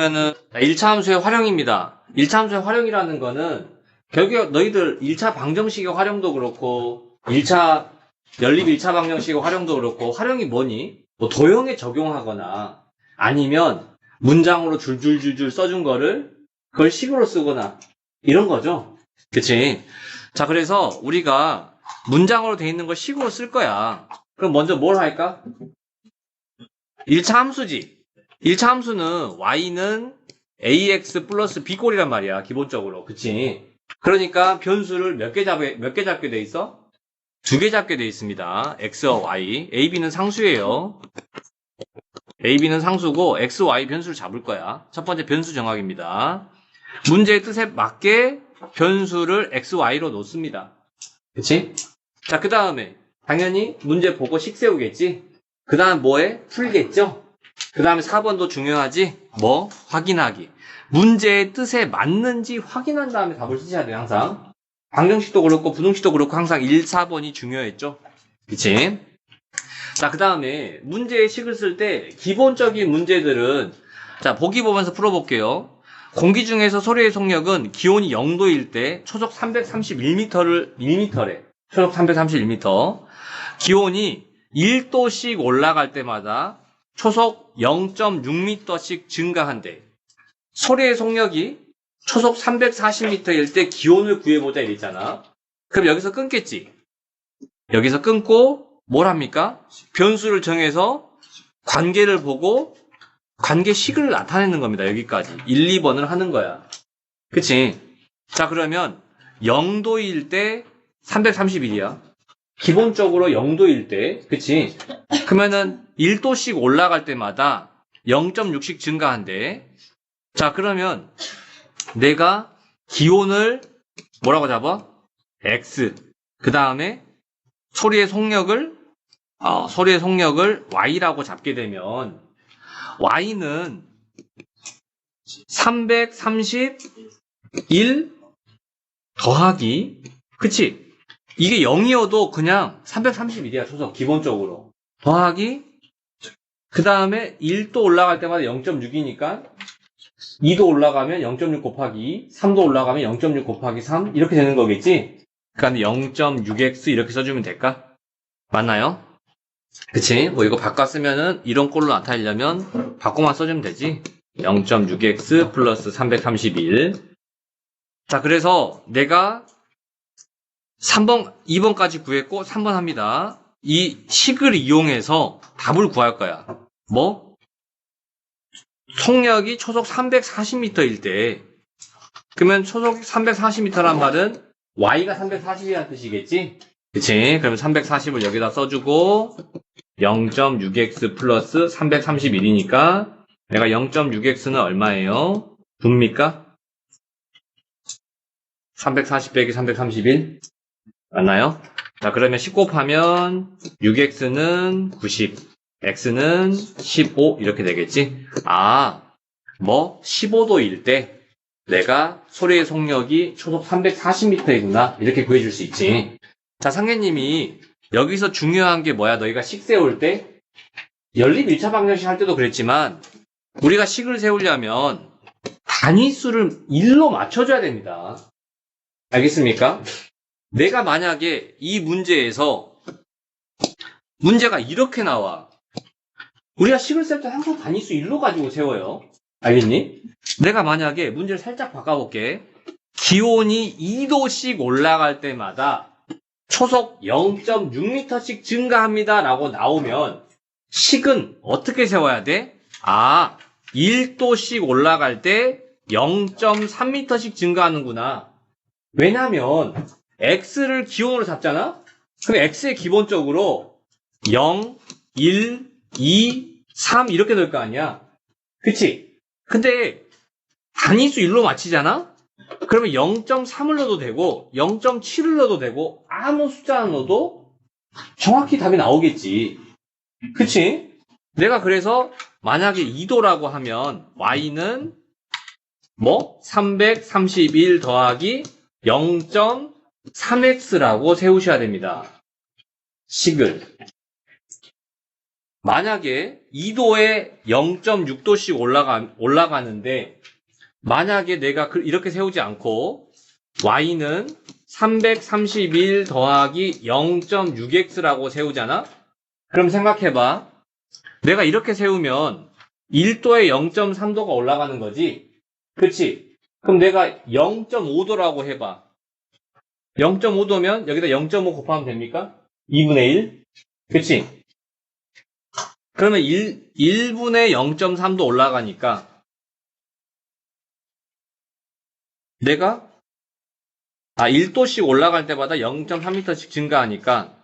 그러면은 1차 함수의 활용입니다. 1차 함수의 활용이라는 거는 결국 너희들 1차 방정식의 활용도 그렇고 1차 연립 1차 방정식의 활용도 그렇고 활용이 뭐니? 뭐 도형에 적용하거나 아니면 문장으로 줄줄줄줄 써준 거를 그걸 식으로 쓰거나 이런 거죠. 그치? 자, 그래서 우리가 문장으로 돼 있는 걸 식으로 쓸 거야. 그럼 먼저 뭘 할까? 1차 함수지. 1차 함수는 y는 ax 플러스 b꼴이란 말이야, 기본적으로. 그치? 그러니까 변수를 몇 개 잡게 돼 있어? 2개 잡게 돼 있습니다. x와 y. a, b는 상수예요. a, b는 상수고 x, y 변수를 잡을 거야. 첫 번째 변수 정학입니다. 문제의 뜻에 맞게 변수를 x, y로 놓습니다. 그치? 자, 그 다음에 당연히 문제 보고 식 세우겠지? 그 다음 뭐해? 풀겠죠? 그 다음에 4번도 중요하지? 뭐? 확인하기. 문제의 뜻에 맞는지 확인한 다음에 답을 쓰셔야 돼요, 항상. 방정식도 그렇고 부등식도 그렇고 항상 1, 4번이 중요했죠? 그치? 자, 그 다음에 문제의 식을 쓸 때 기본적인 문제들은 자, 보기 보면서 풀어볼게요. 공기 중에서 소리의 속력은 기온이 0도일 때 초속 331m래. 초속 331m. 기온이 1도씩 올라갈 때마다 초속 0.6m씩 증가한대. 소리의 속력이 초속 340m일 때 기온을 구해보자 이랬잖아. 그럼 여기서 끊겠지. 여기서 끊고 뭘 합니까? 변수를 정해서 관계를 보고 관계식을 나타내는 겁니다. 여기까지. 1, 2번을 하는 거야. 그치? 자, 그러면 0도일 때 331이야. 기본적으로 0도일 때, 그치? 그러면은 1도씩 올라갈 때마다 0.6씩 증가한대. 자, 그러면 내가 기온을 뭐라고 잡아? x. 그 다음에 소리의 속력을 y라고 잡게 되면 y는 331 더하기, 그치? 이게 0이어도 그냥 331이야, 초속, 기본적으로. 더하기, 그 다음에 1도 올라갈 때마다 0.6이니까, 2도 올라가면 0.6 곱하기 2, 3도 올라가면 0.6 곱하기 3, 이렇게 되는 거겠지? 그러니까 0.6x 이렇게 써주면 될까? 맞나요? 그치? 뭐 이거 바꿔 쓰면은 이런 꼴로 나타내려면 바꿔만 써주면 되지? 0.6x 플러스 331. 자, 그래서 내가 3번, 2번까지 구했고 3번 합니다. 이 식을 이용해서 답을 구할 거야. 뭐? 속력이 초속 340m일 때 그러면 초속 340m란 말은 y가 340이라는 뜻이겠지? 그치? 그러면 340을 여기다 써주고 0.6x 플러스 331이니까 내가 0.6x는 얼마예요? 9입니까? 340 빼기 331 맞나요? 자, 그러면 10 곱하면 6x는 90, x는 15 이렇게 되겠지? 아, 뭐 15도일 때 내가 소리의 속력이 초속 340m이구나 이렇게 구해줄 수 있지. 자, 상계님이 여기서 중요한 게 뭐야? 너희가 식 세울 때 연립 1차 방정식 할 때도 그랬지만 우리가 식을 세우려면 단위수를 1로 맞춰줘야 됩니다. 알겠습니까? 내가 만약에 이 문제에서 문제가 이렇게 나와. 우리가 식을 셀 때 항상 단위수 1로 가지고 세워요. 알겠니? 내가 만약에 문제를 살짝 바꿔볼게. 기온이 2도씩 올라갈 때마다 초속 0.6m씩 증가합니다 라고 나오면 식은 어떻게 세워야 돼? 아, 1도씩 올라갈 때 0.3m씩 증가하는구나. 왜냐면 x를 기온으로 잡잖아? 그럼 x에 기본적으로 0, 1, 2, 3 이렇게 될 거 아니야? 그치? 근데 단위수 1로 맞히잖아? 그러면 0.3을 넣어도 되고 0.7을 넣어도 되고 아무 숫자 넣어도 정확히 답이 나오겠지. 그치? 내가 그래서 만약에 2도라고 하면 y는 뭐? 331 더하기 0.3x라고 세우셔야 됩니다. 식을. 만약에 2도에 0.6도씩 올라가는데, 만약에 내가 이렇게 세우지 않고, y는 331 더하기 0.6x라고 세우잖아? 그럼 생각해봐. 내가 이렇게 세우면 1도에 0.3도가 올라가는 거지? 그치? 그럼 내가 0.5도라고 해봐. 0.5도면 여기다 0.5 곱하면 됩니까? 2분의 1? 그치? 그러면 1분의 0.3도 올라가니까 내가 1도씩 올라갈 때마다 0.3m씩 증가하니까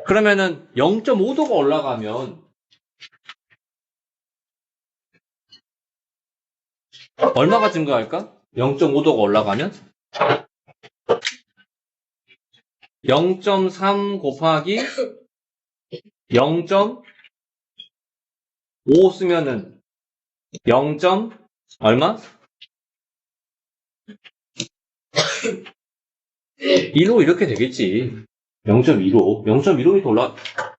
그러면은 0.5도가 올라가면 얼마가 증가할까? 0.5도가 올라가면 0.3 곱하기 0.5 쓰면은 0. 얼마? 1호 이렇게 되겠지. 0.15. 0.15m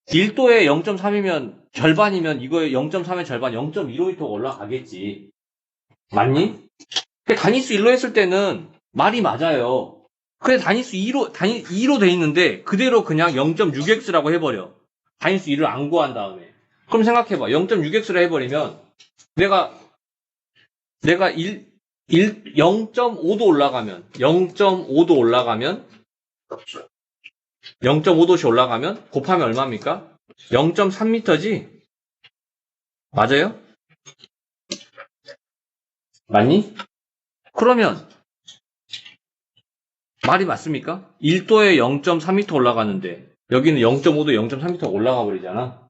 1도에 0.3이면 절반이면 이거에 0.3의 절반 0.15m가 올라가겠지. 맞니? 단위수 1로 했을 때는 말이 맞아요. 근데 단위수 2로 돼 있는데 그대로 그냥 0.6x라고 해버려. 단위수 2를 안 구한 다음에. 그럼 생각해봐. 0.6x로 해버리면 내가 0.5도 올라가면 0.5도씩 올라가면 곱하면 얼마입니까? 0.3m지? 맞아요? 맞니? 그러면 말이 맞습니까? 1도에 0.3m 올라가는데 여기는 0.5도 0.3m 올라가 버리잖아.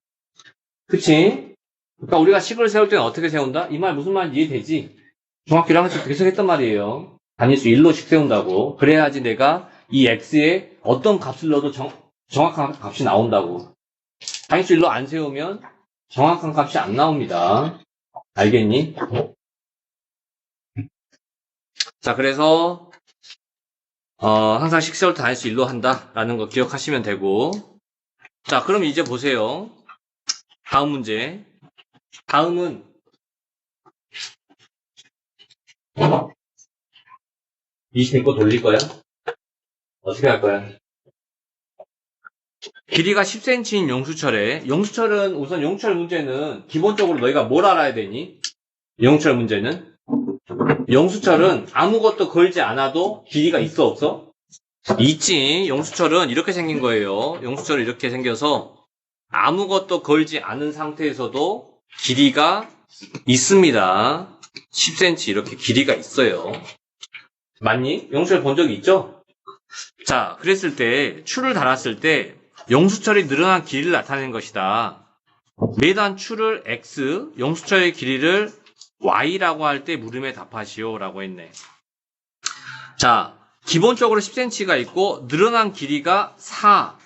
그치? 그러니까 우리가 식을 세울 때는 어떻게 세운다? 이 말 무슨 말인지 이해되지? 중학교 1학년 때 계속 했단 말이에요. 단위수 1로씩 세운다고. 그래야지 내가 이 x에 어떤 값을 넣어도 정확한 값이 나온다고. 단위수 1로 안 세우면 정확한 값이 안 나옵니다. 알겠니? 자, 그래서 항상 식 세울 때 단위수 1로 한다라는 거 기억하시면 되고. 자, 그럼 이제 보세요. 다음 문제. 다음은 20거 돌릴 거야? 어떻게 할 거야? 길이가 10cm인 용수철에, 용수철은 우선 용수철 문제는 기본적으로 너희가 뭘 알아야 되니? 용수철 문제는? 용수철은 아무것도 걸지 않아도 길이가 있어 없어? 있지. 용수철은 이렇게 생긴 거예요. 용수철은 이렇게 생겨서 아무것도 걸지 않은 상태에서도 길이가 있습니다. 10cm 이렇게 길이가 있어요. 맞니? 용수철 본 적이 있죠? 자, 그랬을 때 추를 달았을 때 용수철이 늘어난 길이를 나타내는 것이다. 매단 추를 x, 용수철의 길이를 y라고 할 때 물음에 답하시오 라고 했네. 자, 기본적으로 10cm가 있고 늘어난 길이가 4,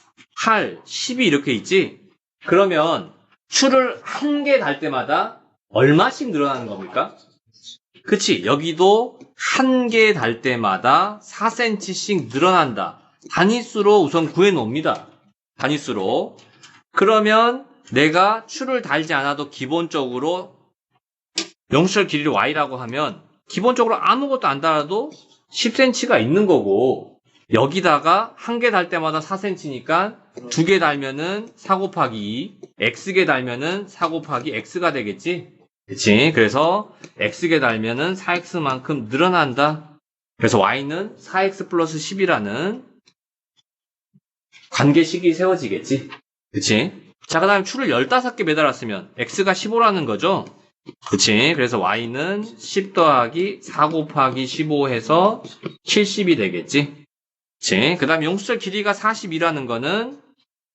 8, 10이 이렇게 있지? 그러면 추를 한 개 달 때마다 얼마씩 늘어나는 겁니까? 그치? 여기도 한 개 달 때마다 4cm씩 늘어난다. 단위수로 우선 구해 놓습니다. 단위수로. 그러면 내가 추를 달지 않아도 기본적으로 용수철 길이를 y라고 하면 기본적으로 아무것도 안 달아도 10cm가 있는 거고 여기다가 한 개 달 때마다 4cm니까 두 개 달면은 4 곱하기 2, x개 달면은 4 곱하기 x가 되겠지? 그치? 그래서 x개 달면은 4x만큼 늘어난다. 그래서 y는 4x 플러스 10이라는 관계식이 세워지겠지? 그치? 자, 그 다음에 추를 15개 매달았으면 x가 15라는 거죠? 그치? 그래서 y는 10 더하기 4 곱하기 15 해서 70이 되겠지? 그치? 그 다음에 용수철 길이가 42라는 거는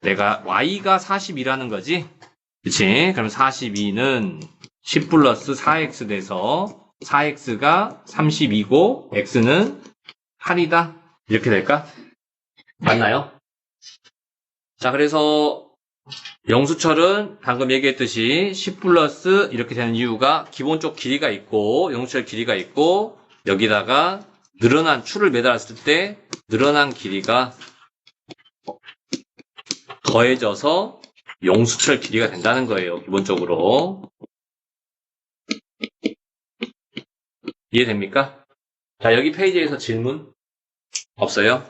내가 y가 42라는 거지? 그치? 그럼 42는 10 플러스 4x 돼서 4x가 32고 x는 8이다. 이렇게 될까? 맞나요? 자, 그래서 용수철은 방금 얘기했듯이 10 플러스 이렇게 되는 이유가 기본적 길이가 있고 용수철 길이가 있고 여기다가 늘어난 추를 매달았을 때 늘어난 길이가 더해져서 용수철 길이가 된다는 거예요. 기본적으로. 이해됩니까? 자, 여기 페이지에서 질문 없어요?